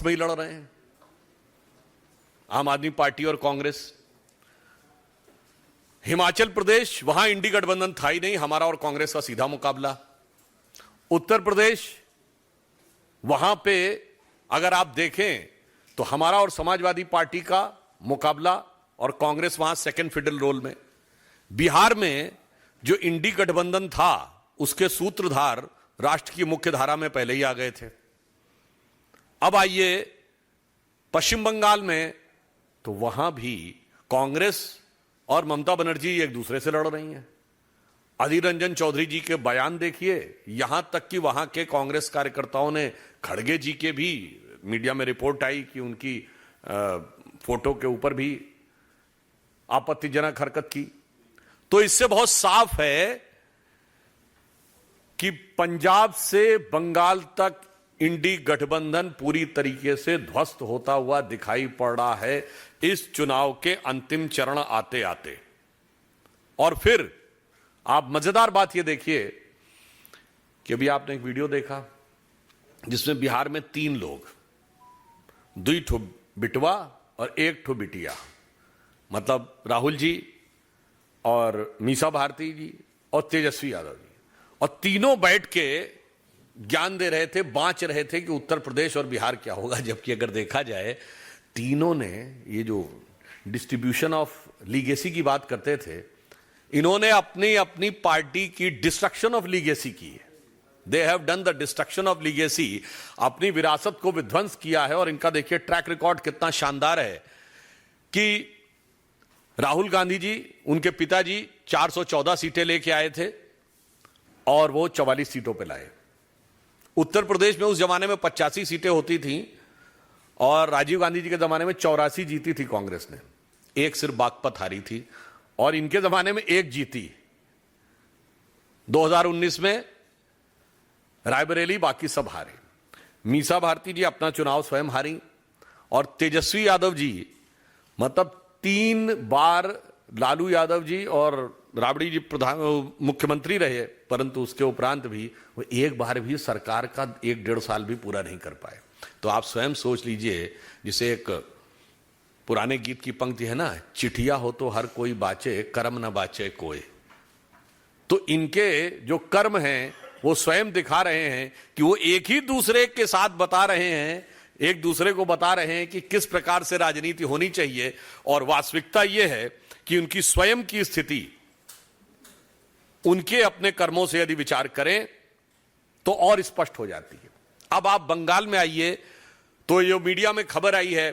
में ही लड़ रहे हैं, आम आदमी पार्टी और कांग्रेस। हिमाचल प्रदेश, वहां इंडी गठबंधन था ही नहीं, हमारा और कांग्रेस का सीधा मुकाबला। उत्तर प्रदेश, वहां पे अगर आप देखें तो हमारा और समाजवादी पार्टी का मुकाबला और कांग्रेस वहां सेकंड फिडल रोल में। बिहार में जो इंडी गठबंधन था उसके सूत्रधार राष्ट्र की मुख्य धारा में पहले ही आ गए थे। अब आइए पश्चिम बंगाल में, तो वहां भी कांग्रेस और ममता बनर्जी एक दूसरे से लड़ रही हैं। अधीर रंजन चौधरी जी के बयान देखिए, यहां तक कि वहां के कांग्रेस कार्यकर्ताओं ने खड़गे जी के भी मीडिया में रिपोर्ट आई कि उनकी फोटो के ऊपर भी आपत्तिजनक हरकत की। तो इससे बहुत साफ है कि पंजाब से बंगाल तक इंडी गठबंधन पूरी तरीके से ध्वस्त होता हुआ दिखाई पड़ रहा है इस चुनाव के अंतिम चरण आते आते। और फिर आप मजेदार बात यह देखिए कि अभी आपने एक वीडियो देखा जिसमें बिहार में 3 लोग, 2 ठो बिटवा और 1 ठो बिटिया, मतलब राहुल जी और मीसा भारती जी और तेजस्वी यादव जी, और तीनों बैठ के ज्ञान दे रहे थे, बांच रहे थे कि उत्तर प्रदेश और बिहार क्या होगा। जबकि अगर देखा जाए, तीनों ने ये जो डिस्ट्रीब्यूशन ऑफ लीगेसी की बात करते थे, इन्होंने अपनी अपनी पार्टी की डिस्ट्रक्शन ऑफ लीगेसी की है। They have done the destruction of legacy, अपनी विरासत को विध्वंस किया है। और इनका देखिए ट्रैक रिकॉर्ड कितना शानदार है कि राहुल गांधी जी, उनके पिताजी 414 सीटें लेके आए थे और वो 44 सीटों पे लाए। उत्तर प्रदेश में उस जमाने में 85 सीटें होती थीं और राजीव गांधी जी के जमाने में 84 जीती थी कांग्रेस ने, 1 सिर्फ बागपत हारी थी, और इनके जमाने में 1 जीती। 2019 में रायबरेली, बाकी सब हारे। मीसा भारती जी अपना चुनाव स्वयं हारी, और तेजस्वी यादव जी मतलब 3 बार लालू यादव जी और राबड़ी जी मुख्यमंत्री रहे, परंतु उसके उपरांत भी वो एक बार भी सरकार का 1-1.5 साल भी पूरा नहीं कर पाए। तो आप स्वयं सोच लीजिए, जिसे एक पुराने गीत की पंक्ति है ना, चिट्ठिया हो तो हर कोई बाचे, कर्म न बाचे कोई। तो इनके जो कर्म हैं वो स्वयं दिखा रहे हैं कि वो एक ही दूसरे के साथ बता रहे हैं, एक दूसरे को बता रहे हैं कि किस प्रकार से राजनीति होनी चाहिए। और वास्तविकता यह है कि उनकी स्वयं की स्थिति, उनके अपने कर्मों से यदि विचार करें तो और स्पष्ट हो जाती है। अब आप बंगाल में आइए, तो ये मीडिया में खबर आई है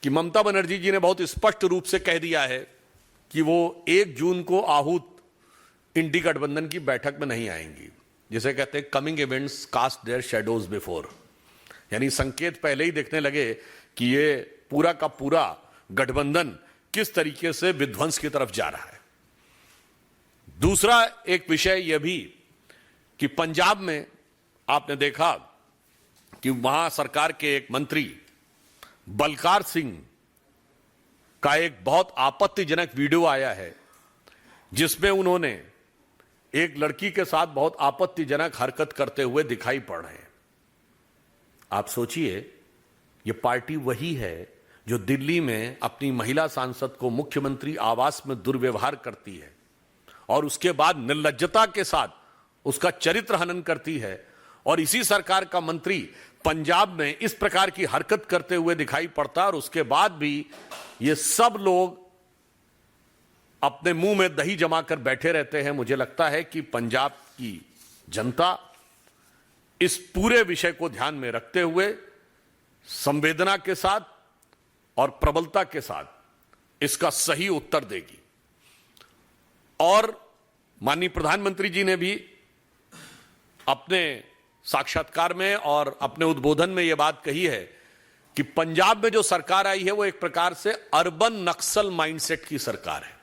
कि ममता बनर्जी जी ने बहुत स्पष्ट रूप से कह दिया है कि वो 1 जून को आहूत इंडी गठबंधन की बैठक में नहीं आएंगी। जिसे कहते हैं coming events cast their shadows before, यानी संकेत पहले ही दिखने लगे कि ये पूरा का पूरा गठबंधन किस तरीके से विध्वंस की तरफ जा रहा है। दूसरा एक विषय यह भी कि पंजाब में आपने देखा कि वहां सरकार के एक मंत्री बलकार सिंह का एक बहुत आपत्तिजनक वीडियो आया है, जिसमें उन्होंने एक लड़की के साथ बहुत आपत्तिजनक हरकत करते हुए दिखाई पड़ रहे हैं। आप सोचिए, यह पार्टी वही है जो दिल्ली में अपनी महिला सांसद को मुख्यमंत्री आवास में दुर्व्यवहार करती है और उसके बाद निर्लज्जता के साथ उसका चरित्र हनन करती है। और इसी सरकार का मंत्री पंजाब में इस प्रकार की हरकत करते हुए दिखाई पड़ता है, और उसके बाद भी ये सब लोग अपने मुंह में दही जमाकर बैठे रहते हैं। मुझे लगता है कि पंजाब की जनता इस पूरे विषय को ध्यान में रखते हुए संवेदना के साथ और प्रबलता के साथ इसका सही उत्तर देगी। और माननीय प्रधानमंत्री जी ने भी अपने साक्षात्कार में और अपने उद्बोधन में यह बात कही है कि पंजाब में जो सरकार आई है वो एक प्रकार से अर्बन नक्सल माइंडसेट की सरकार है।